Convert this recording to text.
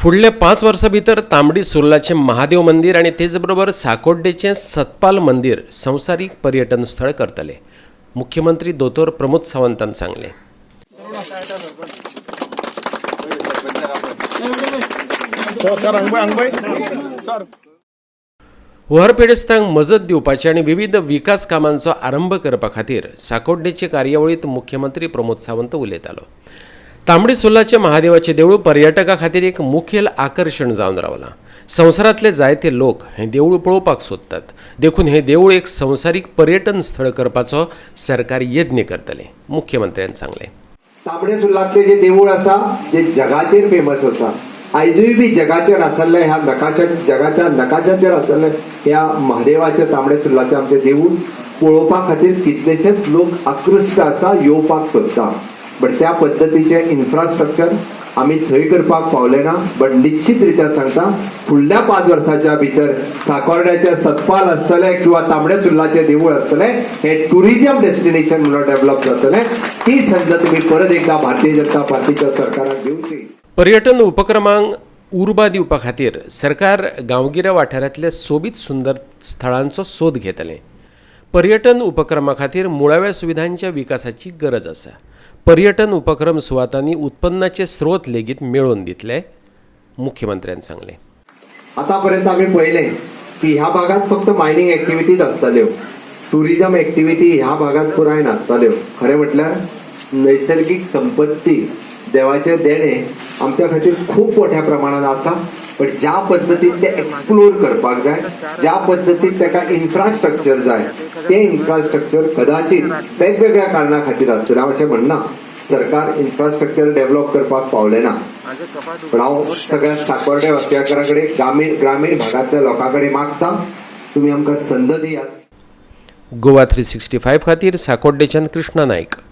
फुडले 5 वर्सां भितर तांबडी सुर्लाचें महादेव मंदिर आनी तेच बरोबर साकोड्डेचें सतपाल मंदिर संवसारीक पर्यटन स्थळ करतले. मुख्यमंत्री दोतोर प्रमोद सावंतान सांगलें. व्हरपेडेस्तांक मजत दिवपाचे आनी विविध विकास कामांचो आरंभ करपा खातीर साकोड्डेचे कार्यावळींत मुख्यमंत्री प्रमोद सावंत उलयतालो. तांबडी सुर्लाचे महादेवाचें देवूळ पर्यटकां खातीर एक मुखेल आकर्शण जावन रावलां. संवसारांतले जायते लोक हें देवूळ पळोवपाक सोदतात. देखून हें देवूळ एक संवसारीक पर्यटन स्थळ करपाचो सरकार यत्न करतले. मुख्यमंत्र्यान सांगलें. तांबडे सुर्लातले जे देवूळ आसा जे जगाचेर फेमस आसा, आयजूय बी जगाचेर आसले ह्या जगाच्या नकाशाचेर आसले ह्या महादेवाचे तांबडे सुर्लाचे आमचे देवूळ पळोवपा खातीर कितलेशेच लोक आकृष्ट आसा, येवपाक सोदता. बट त्या पद्दतीचे इन्फ्रास्ट्रक्चर आमी थंय करपाक पावले ना. बट निश्चित रित्या सांगता, फुडल्या 5 वर्सांच्या भितर साकोर्ड्याचे सतपाल आसतले किंवा तांबडे सुर्लाचे देवूळ आसतले हे टुरिजम डेस्टिनेशन म्हणून डेव्हलप जातले. ती संद तुम्ही परत एकदा भारतीय जनता पार्टीच्या सरकाराक दिवची. पर्यटन उपक्रमांक उर्बा दिवपा खातीर सरकार गांवगिऱ्या वाठारांतल्या सोबीत सुंदर स्थळांचो सोद घेतले. पर्यटन उपक्रमा खातीर मुळाव्या सुविधांच्या विकासाची गरज आसा. पर्यटन उपक्रम सुवातांनी उत्पन्नाचे स्रोत लेगीत मेळोवन दितले. मुख्यमंत्र्यान सांगलें. आतापर्यंत आम्ही पहिले की ह्या भागात फक्त मायनिंग ऍक्टिव्हिटीज आसतल्यो, टुरिजम ऍक्टिव्हिटी ह्या भागात पुराय नासतल्यो. खरें म्हटल्यार नैसर्गिक संपत्ती देवाचे देणे आमच्या खातीर खूप मोठ्या प्रमाणात आसा. पण ज्या पद्दतीन ते एक्सप्लोर करपाक जाय, ज्या पद्दतीन ताका इन्फ्रास्ट्रक्चर जाय, ते इन्फ्रास्ट्रक्चर कदाचित वेगवेगळ्या कारणां खातीर आसतलें. हांव अशें म्हणना सरकार इन्फ्रास्ट्रक्चर डेव्हलप करपाक पावलें ना. पण हांव सगळ्या साकोर्डे वासियाकारां कडेन ग्रामीण भागातल्या लोकां कडेन मागता, तुमी आमकां संद दियात. गोवा 365 खातीर साकोड्डेच्यान कृष्णा नायक.